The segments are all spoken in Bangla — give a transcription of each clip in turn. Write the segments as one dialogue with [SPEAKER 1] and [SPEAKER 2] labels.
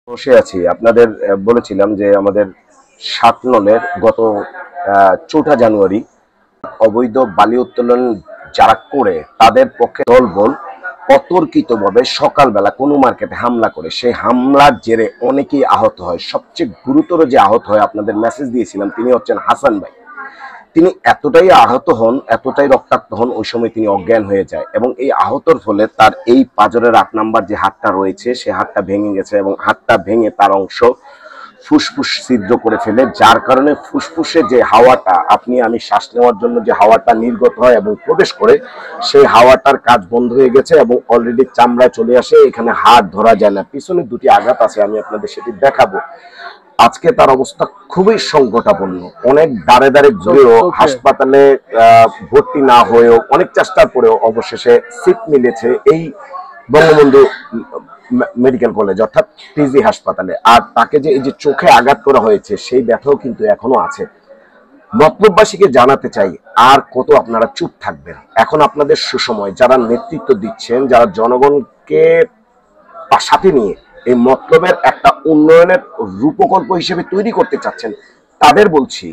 [SPEAKER 1] বসে আছি আপনাদের বলেছিলাম যে আমাদের ৭ নলের গত ৪ঠা জানুয়ারি অবৈধ বালি উত্তোলন যারা করে তাদের পক্ষে দলবল অতর্কিতভাবে সকালবেলা কোনো মার্কেটে হামলা করে সেই হামলার জেরে অনেকেই আহত হয়। সবচেয়ে গুরুতর যে আহত হয় আপনাদের মেসেজ দিয়েছিলাম তিনি হচ্ছেন হাসান ভাই। তিনি এতটাই আহত হন, এতটাই রক্তাক্ত হন, ওই সময় তিনি অজ্ঞান হয়ে যায় এবং এই আহতর ফলে তার এই পাঁজরের ৮ নাম্বার যে হাড়টা রয়েছে সে হাড়টা ভেঙে গেছে এবং হাড়টা ভেঙে তার অংশ ফুসফুস ছিদ্র করে ফেলে, যার কারণে ফুসফুসে যে হাওয়াটা আপনি আমি শ্বাস নেওয়ার জন্য যে হাওয়াটা নির্গত হয় এবং প্রবেশ করে সেই হাওয়াটার কাজ বন্ধ হয়ে গেছে এবং অলরেডি চামড়ায় চলে আসে, এখানে হাড় ধরা যায় না। পিছনে দুটি আঘাত আছে, আমি আপনাদের সেটি দেখাবো। আজকে তার অবস্থা খুবই সংকটাপন্ন। অনেক দাঁড়ে দাঁড়ে ঘুরেও হাসপাতালে ভর্তি না হয়েও অনেক চেষ্টার পরেও অবশেষে সিট মিলেছে এই বঙ্গবন্ধু মেডিকেল কলেজ অর্থাৎ পিজি হাসপাতালে। আর তাকে যে এই যে চোখে আঘাত করা হয়েছে সেই ব্যথাও কিন্তু এখনো আছে। মতলববাসীকে জানাতে চাই, আর কত আপনারা চুপ থাকবেন? এখন আপনাদের সুসময়। যারা নেতৃত্ব দিচ্ছেন, যারা জনগণকে সাথে নিয়ে এই মতলবের একটা উন্নয়নের রূপকল্প হিসেবে তৈরি করতে চাচ্ছেন, তাদের বলছি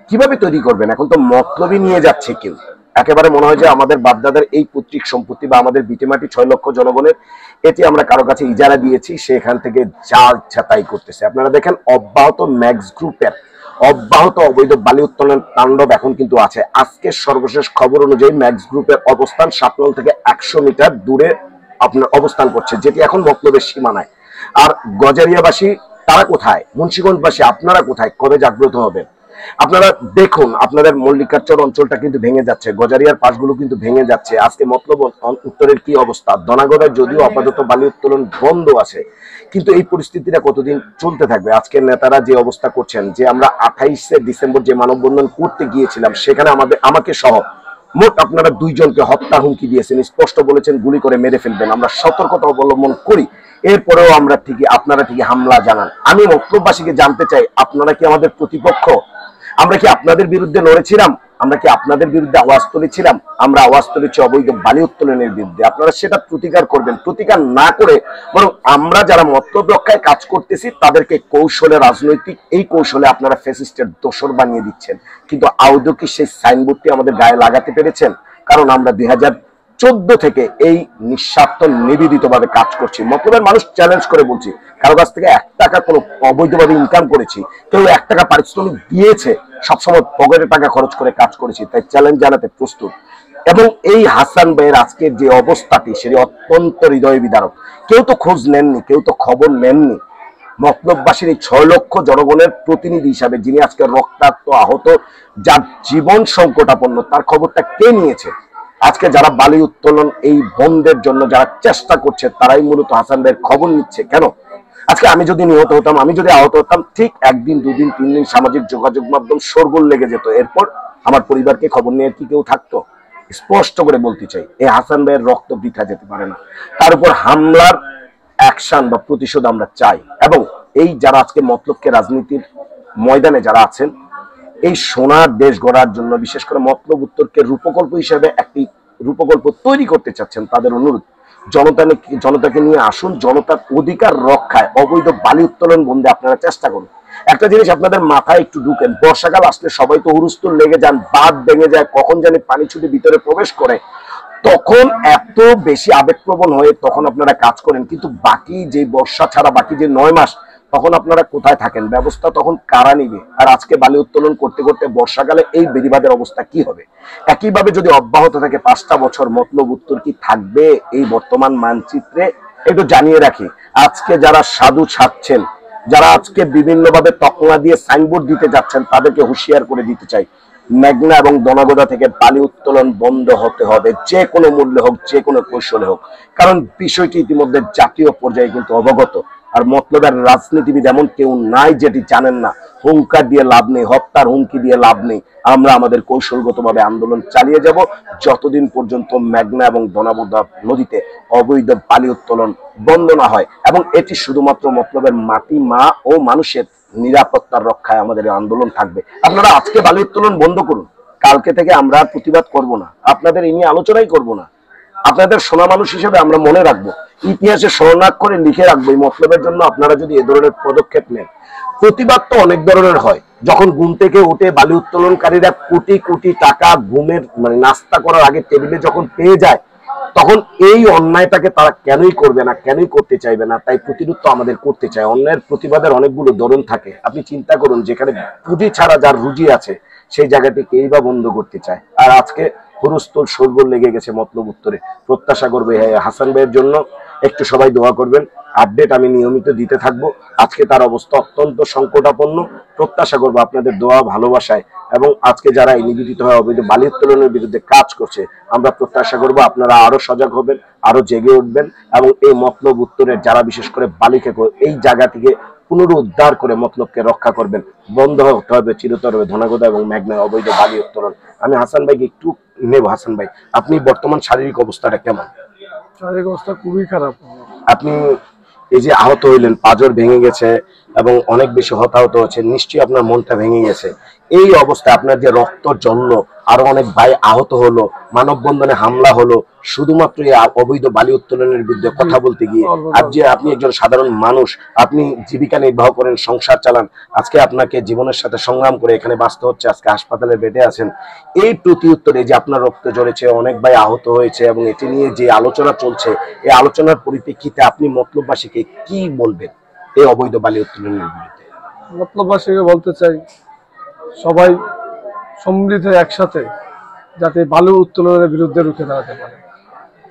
[SPEAKER 1] কিভাবে তৈরি করবেন? এখন তো মতলবই নিয়ে যাচ্ছে কেউ। একেবারে মনে হয় যে আমাদের বাপদাদার এই পৈতৃক সম্পত্তি বা আমাদের ভিটেমাটি ৬ লক্ষ জনগণের, এটি আমরা কারো কাছে ইজারা দিয়েছি, সেখান থেকে যা ইচ্ছা তাই করতেছে। আপনারা দেখেন অব্যাহত ম্যাক্স গ্রুপের অব্যাহত অবৈধ বালি উত্তোলন তাণ্ডব এখন কিন্তু আছে। আজকের সর্বশেষ খবর অনুযায়ী ম্যাক্স গ্রুপের অবস্থান ৭ নল থেকে ১০০ মিটার দূরে আপনার অবস্থান করছে, যেটি এখন মতলবের সীমানায়। আর গজারিয়াবাসী তারা কোথায়? মুন্সিগঞ্জবাসী আপনারা কোথায়? কবে জাগ্রত হবেন? আপনারা দেখুন, আপনাদের মল্লিকারচর অঞ্চলটা কিন্তু ভেঙে যাচ্ছে, গজারিয়ার পাশগুলো কিন্তু ভেঙে যাচ্ছে। আজকে মতলব উত্তরের কি অবস্থা? দনাগড়ায় যদিও আপাতত বালি উত্তোলন বন্ধ আছে, কিন্তু এই পরিস্থিতিটা কতদিন চলতে থাকবে? আজকের নেতারা যে অবস্থা করছেন, যে আমরা ২৮শে ডিসেম্বর যে মানববন্ধন করতে গিয়েছিলাম সেখানে আমাকে সহ মোট আপনারা ২ জনকে হত্যা হুমকি দিয়েছেন, স্পষ্ট বলেছেন গুলি করে মেরে ফেলবেন। আমরা সতর্কতা অবলম্বন করি, এরপরেও আপনারা ঠিকই হামলা জানান। আমি মতলববাসীকে জানতে চাই, আপনারা কি আমাদের প্রতিপক্ষ? আমরা কি আপনাদের বিরুদ্ধে লড়েছিলাম? আমরা কি আপনাদের বিরুদ্ধে আওয়াজ তুলেছিলাম? আমরা আওয়াজ তুলেছি অবৈধ বালি উত্তোলনের বিরুদ্ধে। আপনারা সেটা প্রতিকার করবেন। প্রতিকার না করে বরং আমরা যারা মতলব রক্ষায় কাজ করতেছি তাদেরকে কৌশলে, রাজনৈতিক এই কৌশলে আপনারা ফ্যাসিস্টের দোসর বানিয়ে দিচ্ছেন। কিন্তু আদৌ কি সেই সাইনবোর্ডটি আমাদের গায়ে লাগাতে পেরেছেন? কারণ আমরা ২০১৪ থেকে এই নিঃস্বার্থ নিবেদিত ভাবে কাজ করছি। মতলবের মানুষ চ্যালেঞ্জ করে বলছি, কারো কাছ থেকে ১ টাকা কোনো অবৈধভাবে ইনকাম করেছি, কেউ ১ টাকা পারিশ্রমিক দিয়েছে, সবসময় পকেটের টাকা খরচ করে কাজ করেছি, তাই চ্যালেঞ্জ জানাতে প্রস্তুত। এবং এই হাসান ভাইয়ের আজকের যে অবস্থাটি সেটি অত্যন্ত হৃদয় বিদারক। কেউ তো খোঁজ নেননি, কেউ তো খবর নেননি। মতলববাসীর এই ৬ লক্ষ জনগণের প্রতিনিধি হিসাবে যিনি আজকে রক্তাক্ত আহত, যার জীবন সংকটাপন্ন, তার খবরটা কে নিয়েছে? আজকে যারা বালি উত্তোলন এই বন্ধের জন্য যারা চেষ্টা করছে, তারাই মূলত হাসান ভাইয়ের খবর নিচ্ছে। কেন? আজকে আমি যদি নিহত হতাম, আমি যদি আহত হতাম, ঠিক ১ দিন ২ দিন ৩ দিন সামাজিক যোগাযোগ মাধ্যম শোরগোল লেগে যেত। এরপর আমার পরিবারকে খবর নিয়ে কি কেউ থাকতো? স্পষ্ট করে বলতে চাই, এই হাসান ভাইয়ের রক্ত বৃথা যেতে পারে না। তার উপর হামলার অ্যাকশন বা প্রতিশোধ আমরা চাই। এবং এই যারা আজকে মতলবকে রাজনীতির ময়দানে যারা আছেন, এই সোনার দেশ গড়ার জন্য বিশেষ করে মতলব উত্তরকে রূপকল্প হিসেবে একটি রূপকল্প তৈরি করতে চাচ্ছেন, তাদের অনুরোধ জনতাকে নিয়ে আসুন, জনতার অধিকার রক্ষায় অবৈধ বালি উত্তোলন বন্ধে আপনারা চেষ্টা করুন। একটা জিনিস আপনাদের মাথায় একটু ঢুকেন, বর্ষাকাল আসলে সবাই তো হুরুস্তুল লেগে যান, বাঁধ ভেঙে যায়, কখন জানি পানি ছুটে ভিতরে প্রবেশ করে, তখন এত বেশি আবেগপ্রবণ হয়ে তখন আপনারা কাজ করেন। কিন্তু বাকি যে বর্ষা ছাড়া বাকি যে ৯ মাস, তখন আপনারা কোথায় থাকেন? ব্যবস্থা তখন কারা নিবে? আর আজকে বালি উত্তোলন করতে করতে বর্ষাকালে এই বেড়িবাঁধের অবস্থা কি হবে? একইভাবে যদি অব্যাহত থাকে ৫টা বছর, মতলব উত্তর কি থাকবে এই বর্তমান মানচিত্রে? একটু জানিয়ে রাখি, আজকে যারা সাধু ছাড়ছেন, যারা আজকে বিভিন্নভাবে তকমা দিয়ে সাইনবোর্ড দিতে যাচ্ছেন, তাদেরকে হুঁশিয়ার করে দিতে চাই, মেঘনা এবং দনাগোদা থেকে বালি উত্তোলন বন্ধ হতে হবে, যে কোনো মূল্যে হোক, যে কোনো কৌশলে হোক। কারণ বিষয়টি ইতিমধ্যে জাতীয় পর্যায়ে কিন্তু অবগত। আর মতলবের রাজনীতিবিদ এমন কেউ নাই যেটি জানেন না। হুঙ্কার দিয়ে লাভ নেই, হত্যার হুমকি দিয়ে লাভ নেই। আমরা আমাদের কৌশলগতভাবে আন্দোলন চালিয়ে যাব যতদিন পর্যন্ত মেঘনা এবং দনাগোদা নদীতে অবৈধ বালি উত্তোলন বন্ধ না হয়। এবং এটি শুধুমাত্র মতলবের মাটি, মা ও মানুষের নিরাপত্তার রক্ষায় আমাদের আন্দোলন থাকবে। আপনারা আজকে বালি উত্তোলন বন্ধ করুন, কালকে থেকে আমরা প্রতিবাদ করব না, আপনাদের এই নিয়ে আলোচনাই করব না। আপনাদের সোনা মানুষ হিসেবে আমরা মনে রাখবো, ইতিহাসে স্বর্ণাক্ষরে লিখে রাখবো এই মতলবের জন্য আপনারা যদি এ ধরনের পদক্ষেপ নেন। প্রতিবাদ তো অনেক ধরনের হয়, যখন ঘুম থেকে উঠে বালি উত্তোলনকারীরা কোটি কোটি টাকা ঘুমের মানে নাস্তা করার আগে টেবিলে যখন পেয়ে যায়, তখন এই অন্যায়টাকে তারা কেনই করবে না, কেনই করতে চাইবে না, তাই প্রতিরোধ তো আমাদের করতে চায়। অন্যায়ের প্রতিবাদের অনেকগুলো ধরন থাকে। আপনি চিন্তা করুন, যেখানে পুঁজি ছাড়া যার রুজি আছে সেই জায়গাটি কেই বা বন্ধ করতে চায়। আর আজকে হুরুস্থল শোরগোল লেগে গেছে মতলব উত্তরে। প্রত্যাশা করবে হাসান ভাইয়ের জন্য একটু সবাই দোয়া করবেন। আপডেট আমি নিয়মিত দিতে থাকবো। আজকে তার অবস্থা অত্যন্ত সংকটাপন্ন। প্রত্যাশা করবো আপনাদের দোয়া ভালোবাসায়, এবং আজকে যারা এই নিবেদিত হয়ে অবৈধ বালি উত্তোলনের বিরুদ্ধে কাজ করছে, আমরা প্রত্যাশা করবো আপনারা আরো সজাগ হবেন, আরো জেগে উঠবেন, এবং এই মতলব উত্তরের যারা বিশেষ করে বালিকে এই জায়গা থেকে পুনরুদ্ধার করে মতলবকে রক্ষা করবেন। বন্ধ হতে হবে চিরতরে ধনাগোদা এবং মেঘনায় অবৈধ বালি উত্তোলন। আমি হাসান ভাইকে একটু নেব। হাসান ভাই, আপনি বর্তমান শারীরিক অবস্থাটা কেমন?
[SPEAKER 2] শারীরিক অবস্থা খুবই খারাপ।
[SPEAKER 1] আপনি এই যে আহত হইলেন, পাঁজর ভেঙে গেছে এবং অনেক বেশি হতাহত হচ্ছে, নিশ্চয়ই আপনার মনটা ভেঙে গেছে। এই অবস্থায় আপনার যে রক্ত জ্বললো, আরো অনেক ভাই আহত হলো, মানববন্ধনে হামলা হলো, শুধুমাত্র এই অবৈধ বালি উত্তোলনের বিরুদ্ধে কথা বলতে গিয়ে। আপনি একজন সাধারণ মানুষ, আপনি জীবিকা নির্বাহ করেন, সংসার চালান, আজকে আপনাকে জীবনের সাথে সংগ্রাম করে এখানে বাঁচতে হচ্ছে, আজকে হাসপাতালে বেডে আছেন। এই প্রতি উত্তরে যে আপনার রক্ত ঝরেছে, অনেক ভাই আহত হয়েছে, এবং এটি নিয়ে যে আলোচনা চলছে, এই আলোচনার পরিপ্রেক্ষিতে আপনি মতলববাসীকে কি বলবেন এই অবৈধ বালি উত্তোলনের বিরুদ্ধে?
[SPEAKER 2] মতলববাসীকে বলতে চাই, সবাই সম্মিলিত একসাথে যাতে বালু উত্তোলনের বিরুদ্ধে রুখে দাঁড়াতে পারে।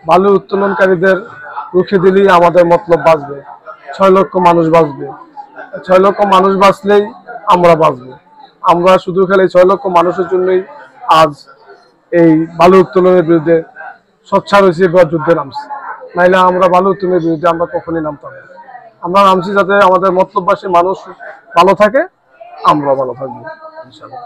[SPEAKER 2] বালু উত্তোলনকারীদের রুখে দিলেই আমাদের মতলব বাঁচবে, 6 লক্ষ মানুষ বাঁচবে। 6 লক্ষ মানুষ বাঁচলেই আমরা বাঁচবো। আমরা শুধু খালি 6 লক্ষ মানুষের জন্যই আজ এই বালু উত্তোলনের বিরুদ্ধে সোচ্চার হয়েছি বা যুদ্ধে নামছি। নাইলে আমরা বালু উত্তোলনের বিরুদ্ধে আমরা কখনই নামতাম না। আমরা নামছি যাতে আমাদের মতলববাসী মানুষ ভালো থাকে, আমরা ভালো থাকবো ইনশাআল্লাহ।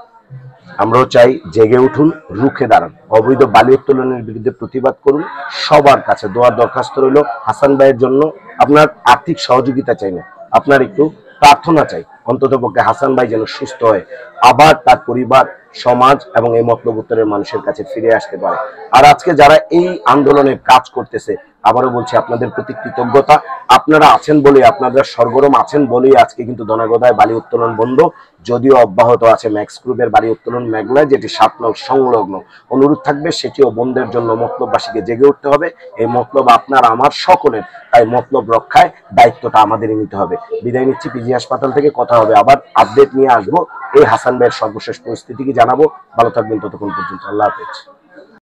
[SPEAKER 1] আমরাও চাই জেগে উঠুন, রুখে দাঁড়ান, অবৈধ বালি উত্তোলনের বিরুদ্ধে প্রতিবাদ করুন। সবার কাছে দোয়ার দরখাস্ত রইল। হাসান ভাইয়ের জন্য আপনার আর্থিক সহযোগিতা চাই না, আপনার একটু প্রার্থনা চাই, অন্তত পক্ষে হাসান ভাই যেন সুস্থ হয়, আবার তার পরিবার, সমাজ এবং এই মতলব উত্তরের মানুষের কাছে ফিরে আসতে পারে। আর আজকে যারা এই আন্দোলনের কাজ করতেছে, আবারও বলছি আপনাদের প্রতি কৃতজ্ঞতা। আপনারা আছেন বলে, আপনারা সরগরম আছেন বলেই আজকে কিন্তু ধনাগোদায় বালি উত্তোলন বন্ধ, যদিও অব্যাহত আছে ম্যাক্স গ্রুপের বালি উত্তোলন মেঘনায়, যেটি 7 নং সংলগ্ন। অনুরোধ থাকবে সেটিও বন্ধের জন্য মতলববাসীকে জেগে উঠতে হবে। এই মতলব আপনার আমার সকলের, তাই মতলব রক্ষায় দায়িত্বটা আমাদেরই নিতে হবে। বিদায় নিচ্ছি পিজি হাসপাতাল থেকে। কথা হবে আবার, আপডেট নিয়ে আসবো, এই হাসান ভাইয়ের সর্বশেষ পরিস্থিতি কি জানাবো। ভালো থাকবেন ততক্ষণ পর্যন্ত। আল্লাহ হাফেজ।